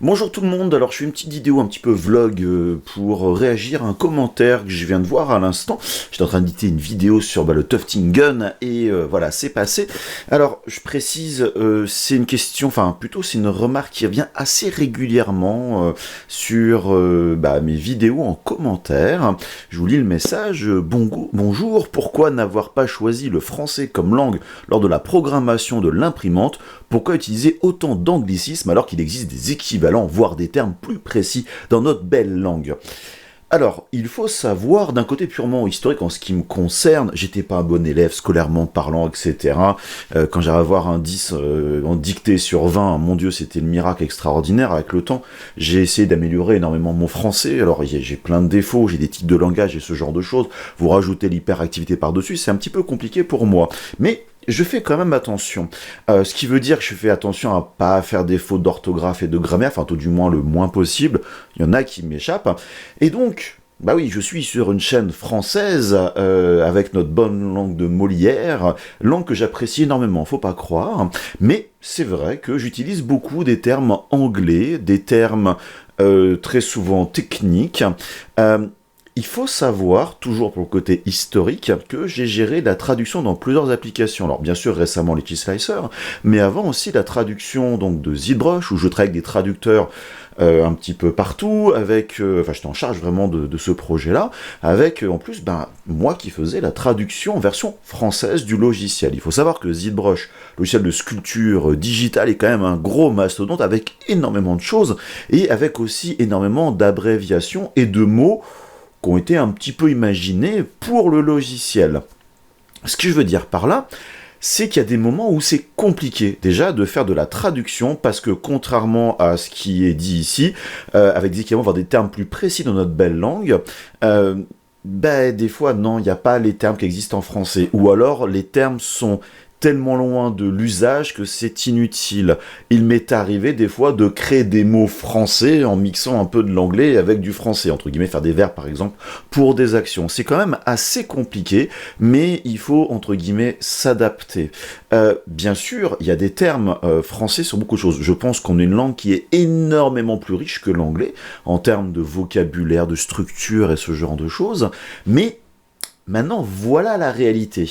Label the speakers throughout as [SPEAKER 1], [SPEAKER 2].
[SPEAKER 1] Bonjour tout le monde, alors je fais une petite vidéo un petit peu vlog pour réagir à un commentaire que je viens de voir à l'instant. J'étais en train d'éditer une vidéo sur le Tufting Gun et voilà, c'est passé. Alors je précise, c'est une question, enfin plutôt c'est une remarque qui revient assez régulièrement sur mes vidéos en commentaire. Je vous lis le message. Bonjour, pourquoi n'avoir pas choisi le français comme langue lors de la programmation de l'imprimante? Pourquoi utiliser autant d'anglicismes alors qu'il existe des équivalents, voire des termes plus précis dans notre belle langue? Alors, il faut savoir, d'un côté purement historique, en ce qui me concerne, j'étais pas un bon élève scolairement parlant, etc. Quand j'arrivais à avoir un 10 en dictée sur 20, mon Dieu, c'était le miracle extraordinaire. Avec le temps, j'ai essayé d'améliorer énormément mon français. Alors, j'ai plein de défauts, j'ai des tics de langage et ce genre de choses. Vous rajoutez l'hyperactivité par-dessus, c'est un petit peu compliqué pour moi. Mais je fais quand même attention. Ce qui veut dire que je fais attention à pas faire des fautes d'orthographe et de grammaire, enfin tout du moins le moins possible. Il y en a qui m'échappent. Et donc, bah oui, je suis sur une chaîne française avec notre bonne langue de Molière, langue que j'apprécie énormément, faut pas croire. Mais c'est vrai que j'utilise beaucoup des termes anglais, des termes très souvent techniques. Il faut savoir, toujours pour le côté historique, que j'ai géré la traduction dans plusieurs applications. Alors bien sûr récemment Slicer, mais avant aussi la traduction donc de ZBrush, où je travaille avec des traducteurs un petit peu partout, avec, j'étais en charge vraiment de ce projet-là, avec en plus moi qui faisais la traduction en version française du logiciel. Il faut savoir que ZBrush, logiciel de sculpture digitale, est quand même un gros mastodonte avec énormément de choses, et avec aussi énormément d'abréviations et de mots qui ont été un petit peu imaginés pour le logiciel. Ce que je veux dire par là, c'est qu'il y a des moments où c'est compliqué déjà de faire de la traduction, parce que contrairement à ce qui est dit ici, avec des équivalents, voire des termes plus précis dans notre belle langue, des fois non, il n'y a pas les termes qui existent en français, ou alors les termes sont tellement loin de l'usage que c'est inutile. Il m'est arrivé des fois de créer des mots français en mixant un peu de l'anglais avec du français, entre guillemets, faire des verbes par exemple pour des actions. C'est quand même assez compliqué, mais il faut entre guillemets s'adapter. Bien sûr, il y a des termes français sur beaucoup de choses. Je pense qu'on est une langue qui est énormément plus riche que l'anglais en termes de vocabulaire, de structure et ce genre de choses, mais maintenant voilà la réalité.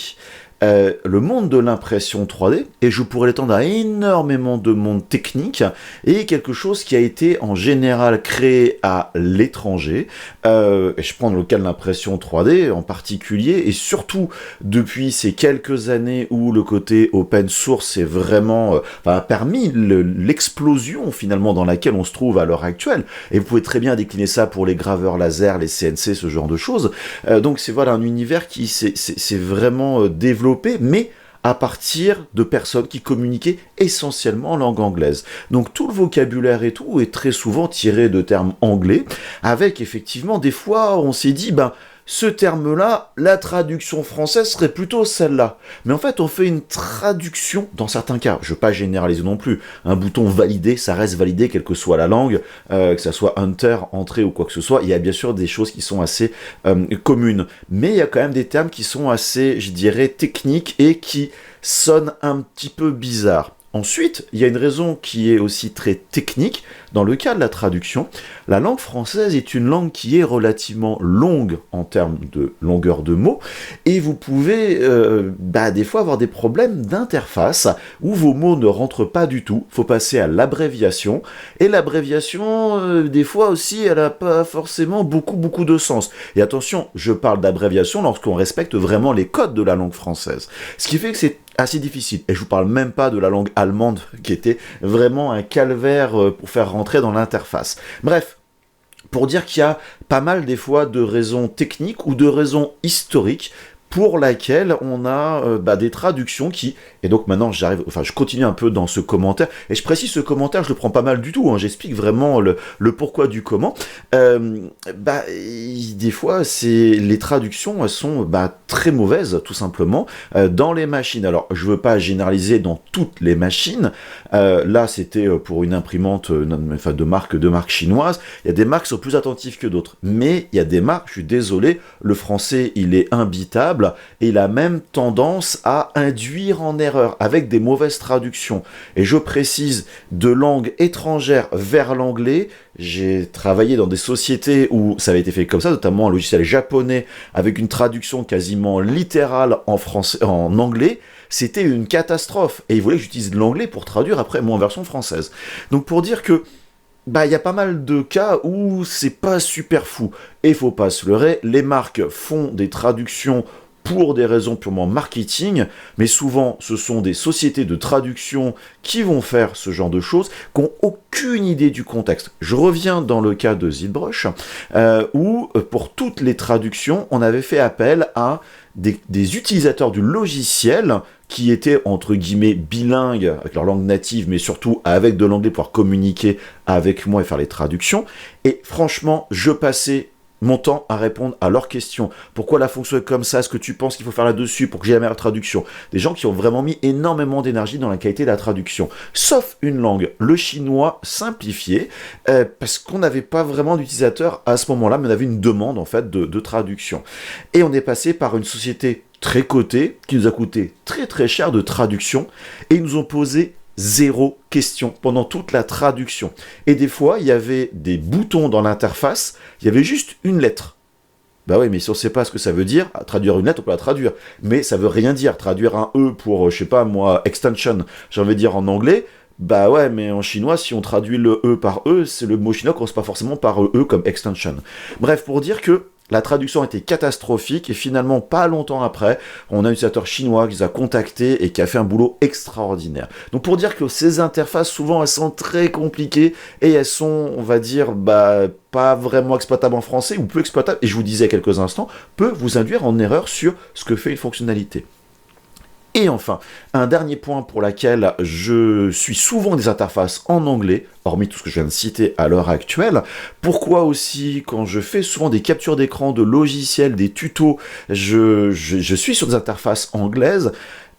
[SPEAKER 1] Le monde de l'impression 3D, et je pourrais l'étendre à énormément de monde technique, est quelque chose qui a été en général créé à l'étranger. Et je prends le cas de l'impression 3D en particulier, et surtout depuis ces quelques années où le côté open source est vraiment a permis l'explosion finalement dans laquelle on se trouve à l'heure actuelle. Et vous pouvez très bien décliner ça pour les graveurs laser, les CNC, ce genre de choses. Donc c'est voilà un univers qui s'est vraiment développé, mais à partir de personnes qui communiquaient essentiellement en langue anglaise. Donc tout le vocabulaire et tout est très souvent tiré de termes anglais, avec effectivement des fois on s'est dit ce terme-là, la traduction française serait plutôt celle-là. Mais en fait, on fait une traduction, dans certains cas, je ne veux pas généraliser non plus, un bouton validé, ça reste validé, quelle que soit la langue, que ça soit Enter, Entrée ou quoi que ce soit. Il y a bien sûr des choses qui sont assez communes. Mais il y a quand même des termes qui sont assez, je dirais, techniques et qui sonnent un petit peu bizarres. Ensuite, il y a une raison qui est aussi très technique. Dans le cas de la traduction, la langue française est une langue qui est relativement longue en termes de longueur de mots, et vous pouvez des fois avoir des problèmes d'interface où vos mots ne rentrent pas du tout. Il faut passer à l'abréviation, et l'abréviation, des fois aussi, elle n'a pas forcément beaucoup de sens. Et attention, je parle d'abréviation lorsqu'on respecte vraiment les codes de la langue française. Ce qui fait que c'est assez difficile. Et je vous parle même pas de la langue allemande, qui était vraiment un calvaire pour faire rentrer dans l'interface. Bref, pour dire qu'il y a pas mal des fois de raisons techniques ou de raisons historiques pour laquelle on a des traductions qui... Et donc maintenant, je continue un peu dans ce commentaire, et je précise ce commentaire, je le prends pas mal du tout, hein, j'explique vraiment le pourquoi du comment. Des fois, les traductions, elles sont très mauvaises, tout simplement, dans les machines. Alors, je veux pas généraliser dans toutes les machines, là, c'était pour une imprimante de marque chinoise, il y a des marques qui sont plus attentives que d'autres, mais il y a des marques, je suis désolé, le français, il est imbitable, possible, et il a même tendance à induire en erreur avec des mauvaises traductions. Et je précise, de langue étrangère vers l'anglais, j'ai travaillé dans des sociétés où ça avait été fait comme ça, notamment un logiciel japonais avec une traduction quasiment littérale en français, en anglais. C'était une catastrophe. Et ils voulaient que j'utilise l'anglais pour traduire après moi en version française. Donc pour dire que il y a pas mal de cas où c'est pas super fou. Et faut pas se leurrer, les marques font des traductions pour des raisons purement marketing, mais souvent ce sont des sociétés de traduction qui vont faire ce genre de choses, qui n'ont aucune idée du contexte. Je reviens dans le cas de ZBrush, où pour toutes les traductions, on avait fait appel à des utilisateurs du logiciel qui étaient entre guillemets bilingues avec leur langue native, mais surtout avec de l'anglais pour pouvoir communiquer avec moi et faire les traductions. Et franchement, je passais mon temps à répondre à leurs questions. Pourquoi la fonction est comme ça? Est-ce que tu penses qu'il faut faire là-dessus pour que j'ai la meilleure traduction? Des gens qui ont vraiment mis énormément d'énergie dans la qualité de la traduction. Sauf une langue, le chinois simplifié, parce qu'on n'avait pas vraiment d'utilisateurs à ce moment-là, mais on avait une demande en fait de traduction. Et on est passé par une société très cotée, qui nous a coûté très très cher de traduction, et ils nous ont posé 0 question pendant toute la traduction. Et des fois, il y avait des boutons dans l'interface, il y avait juste une lettre. Bah oui, mais si on ne sait pas ce que ça veut dire, traduire une lettre, on peut la traduire. Mais ça veut rien dire. Traduire un E pour, je sais pas moi, extension, j'ai envie de dire en anglais, bah ouais, mais en chinois, si on traduit le E par E, c'est le mot chinois commence pas forcément par E comme extension. Bref, pour dire que la traduction était catastrophique et finalement, pas longtemps après, on a un utilisateur chinois qui nous a contactés et qui a fait un boulot extraordinaire. Donc pour dire que ces interfaces, souvent, elles sont très compliquées et elles sont, on va dire, pas vraiment exploitables en français ou peu exploitables, et je vous disais il y a quelques instants, peut vous induire en erreur sur ce que fait une fonctionnalité. Et enfin, un dernier point pour lequel je suis souvent des interfaces en anglais, hormis tout ce que je viens de citer à l'heure actuelle. Pourquoi aussi, quand je fais souvent des captures d'écran de logiciels, des tutos, je suis sur des interfaces anglaises?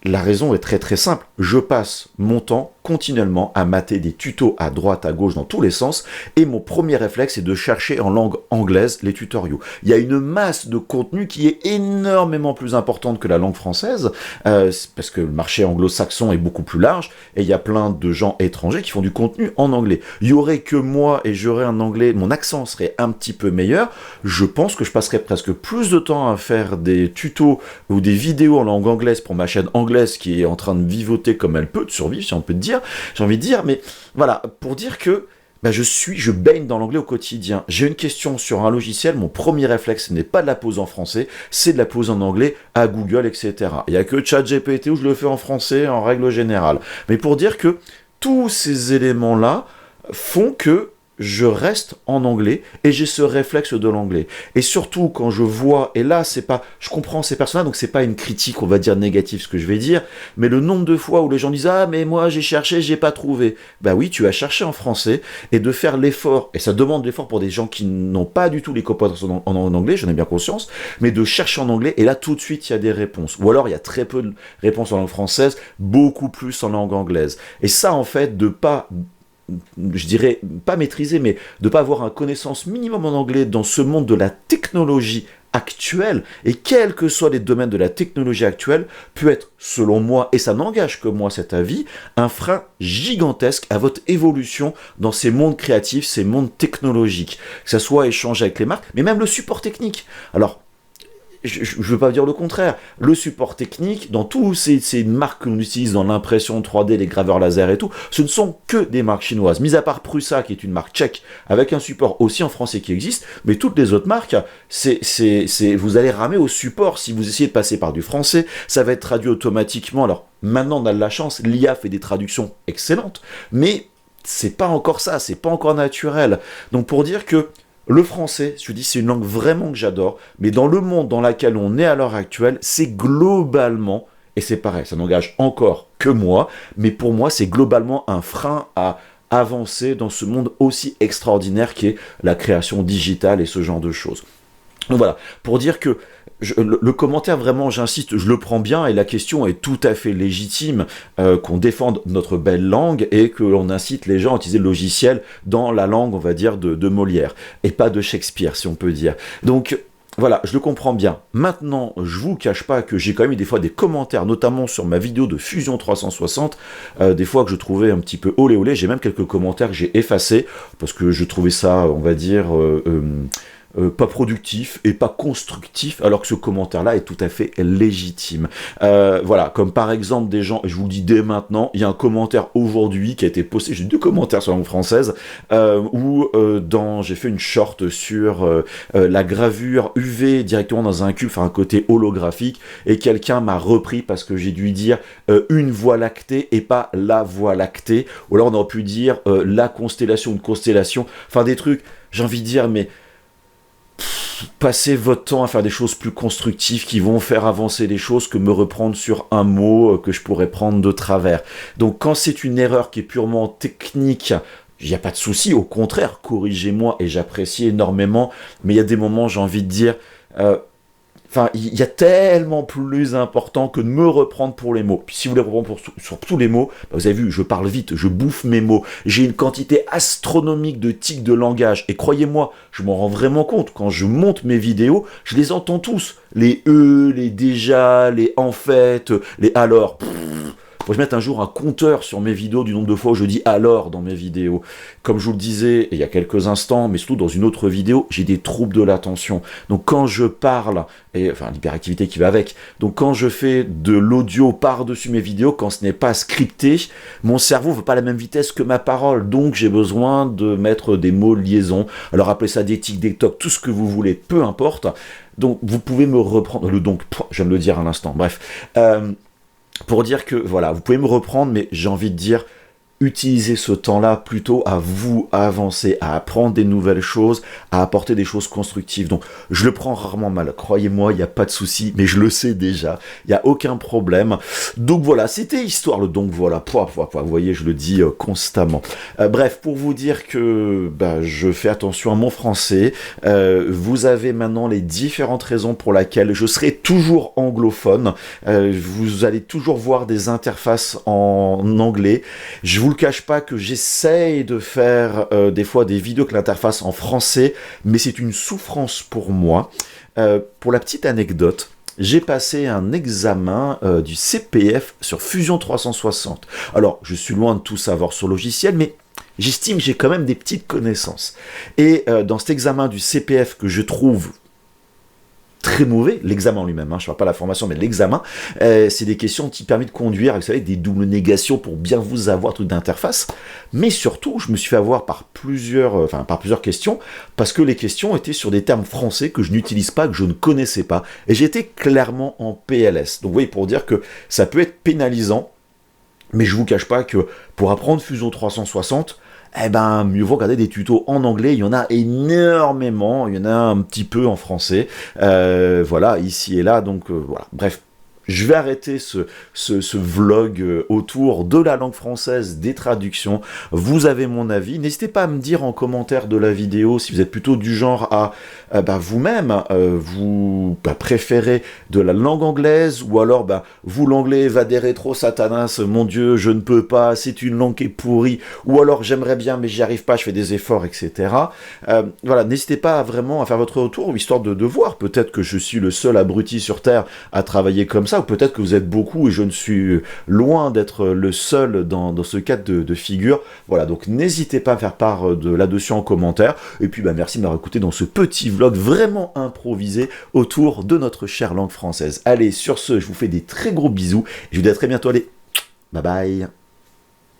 [SPEAKER 1] La raison est très très simple, je passe mon temps continuellement à mater des tutos à droite, à gauche, dans tous les sens, et mon premier réflexe est de chercher en langue anglaise les tutoriaux. Il y a une masse de contenu qui est énormément plus importante que la langue française, parce que le marché anglo-saxon est beaucoup plus large, et il y a plein de gens étrangers qui font du contenu en anglais. Il y aurait que moi, et j'aurais un anglais, mon accent serait un petit peu meilleur, je pense que je passerais presque plus de temps à faire des tutos ou des vidéos en langue anglaise pour ma chaîne anglaise qui est en train de vivoter comme elle peut, de survivre si on peut te dire, j'ai envie de dire, mais voilà, pour dire que je baigne dans l'anglais au quotidien. J'ai une question sur un logiciel, mon premier réflexe n'est pas de la poser en français, c'est de la poser en anglais à Google, etc. Il n'y a que ChatGPT où je le fais en français en règle générale. Mais pour dire que tous ces éléments-là font que je reste en anglais et j'ai ce réflexe de l'anglais. Et surtout quand je vois, et là c'est pas, je comprends ces personnes-là, donc c'est pas une critique, on va dire négative ce que je vais dire, mais le nombre de fois où les gens disent ah mais moi j'ai cherché, j'ai pas trouvé. Bah oui, tu as cherché en français et de faire l'effort, et ça demande l'effort pour des gens qui n'ont pas du tout les compétences en anglais, j'en ai bien conscience, mais de chercher en anglais et là tout de suite il y a des réponses. Ou alors il y a très peu de réponses en langue française, beaucoup plus en langue anglaise. Et ça en fait de pas, je dirais, pas maîtriser, mais de pas avoir une connaissance minimum en anglais dans ce monde de la technologie actuelle, et quels que soient les domaines de la technologie actuelle, peut être, selon moi, et ça n'engage que moi cet avis, un frein gigantesque à votre évolution dans ces mondes créatifs, ces mondes technologiques. Que ça soit échanger avec les marques, mais même le support technique. Alors, je ne veux pas dire le contraire. Le support technique, dans tous ces marques que l'on utilise dans l'impression 3D, les graveurs laser et tout, ce ne sont que des marques chinoises. Mis à part Prusa, qui est une marque tchèque, avec un support aussi en français qui existe, mais toutes les autres marques, vous allez ramer au support. Si vous essayez de passer par du français, ça va être traduit automatiquement. Alors, maintenant, on a de la chance, l'IA fait des traductions excellentes, mais c'est pas encore ça, c'est pas encore naturel. Donc, pour dire que le français, je dis, c'est une langue vraiment que j'adore, mais dans le monde dans lequel on est à l'heure actuelle, c'est globalement, et c'est pareil, ça n'engage encore que moi, mais pour moi, c'est globalement un frein à avancer dans ce monde aussi extraordinaire qui est la création digitale et ce genre de choses. Donc voilà, pour dire que le commentaire, vraiment, j'insiste, je le prends bien, et la question est tout à fait légitime, qu'on défende notre belle langue et que l'on incite les gens à utiliser le logiciel dans la langue, on va dire, de Molière, et pas de Shakespeare, si on peut dire. Donc, voilà, je le comprends bien. Maintenant, je vous cache pas que j'ai quand même eu des fois des commentaires, notamment sur ma vidéo de Fusion 360, des fois que je trouvais un petit peu olé olé. J'ai même quelques commentaires que j'ai effacés parce que je trouvais ça, on va dire, pas productif et pas constructif, alors que ce commentaire-là est tout à fait légitime. Voilà, comme par exemple des gens, et je vous le dis dès maintenant, il y a un commentaire aujourd'hui qui a été posté, j'ai 2 commentaires sur la langue française, où j'ai fait une short sur la gravure UV directement dans un cube, enfin un côté holographique, et quelqu'un m'a repris parce que j'ai dû dire une voie lactée et pas la voie lactée, ou alors on aurait pu dire la constellation, une constellation, enfin des trucs, j'ai envie de dire, mais passez votre temps à faire des choses plus constructives qui vont faire avancer les choses que me reprendre sur un mot que je pourrais prendre de travers. Donc quand c'est une erreur qui est purement technique, il n'y a pas de souci, au contraire, corrigez-moi et j'apprécie énormément, mais il y a des moments, j'ai envie de dire, enfin, il y a tellement plus important que de me reprendre pour les mots. Puis si vous voulez reprendre sur tous les mots, bah vous avez vu, je parle vite, je bouffe mes mots. J'ai une quantité astronomique de tics de langage. Et croyez-moi, je m'en rends vraiment compte. Quand je monte mes vidéos, je les entends tous. Les les déjà, les en fait, les alors. Faut que je mette un jour un compteur sur mes vidéos du nombre de fois où je dis alors dans mes vidéos. Comme je vous le disais il y a quelques instants, mais surtout dans une autre vidéo, j'ai des troubles de l'attention. Donc quand je parle, et enfin l'hyperactivité qui va avec, donc quand je fais de l'audio par-dessus mes vidéos, quand ce n'est pas scripté, mon cerveau ne veut pas la même vitesse que ma parole. Donc j'ai besoin de mettre des mots de liaison. Alors appelez ça des tics, des tocs, tout ce que vous voulez, peu importe. Donc vous pouvez me reprendre, le donc, je viens de le dire à l'instant, bref. Pour dire que, voilà, vous pouvez me reprendre, mais j'ai envie de dire, utilisez ce temps-là plutôt à vous avancer, à apprendre des nouvelles choses, à apporter des choses constructives. Donc, je le prends rarement mal. Croyez-moi, il n'y a pas de souci, mais je le sais déjà. Il n'y a aucun problème. Donc voilà, c'était histoire le donc voilà. Vous voyez, je le dis constamment. Bref, pour vous dire que je fais attention à mon français. Vous avez maintenant les différentes raisons pour lesquelles je serai toujours anglophone. Vous allez toujours voir des interfaces en anglais. Je vous le cache pas que j'essaye de faire des fois des vidéos avec l'interface en français, mais c'est une souffrance pour moi. Pour la petite anecdote, j'ai passé un examen du CPF sur Fusion 360. Alors, je suis loin de tout savoir sur le logiciel, mais j'estime que j'ai quand même des petites connaissances. Et dans cet examen du CPF que je trouve très mauvais, l'examen en lui-même, je ne parle pas de la formation, mais l'examen, c'est des questions qui permettent de conduire, vous savez, des doubles négations pour bien vous avoir, truc d'interface, mais surtout, je me suis fait avoir par plusieurs questions, parce que les questions étaient sur des termes français que je n'utilise pas, que je ne connaissais pas, et j'étais clairement en PLS. Donc vous voyez, pour dire que ça peut être pénalisant, mais je vous cache pas que pour apprendre Fusion 360, mieux vaut regarder des tutos en anglais, il y en a énormément, il y en a un petit peu en français, voilà, ici et là, donc voilà, bref. Je vais arrêter ce vlog autour de la langue française, des traductions. Vous avez mon avis. N'hésitez pas à me dire en commentaire de la vidéo si vous êtes plutôt du genre à vous-même, vous préférez de la langue anglaise, ou alors vous l'anglais va des rétro satanas, mon Dieu, je ne peux pas, c'est une langue qui est pourrie, ou alors j'aimerais bien mais j'y arrive pas, je fais des efforts, etc. Voilà, n'hésitez pas vraiment à faire votre retour, histoire de voir. Peut-être que je suis le seul abruti sur Terre à travailler comme ça, ou peut-être que vous êtes beaucoup et je ne suis loin d'être le seul dans ce cas de figure. Voilà, donc n'hésitez pas à faire part de là-dessus en commentaire. Et puis merci de m'avoir écouté dans ce petit vlog vraiment improvisé autour de notre chère langue française. Allez, sur ce, je vous fais des très gros bisous et je vous dis à très bientôt. Allez, bye bye.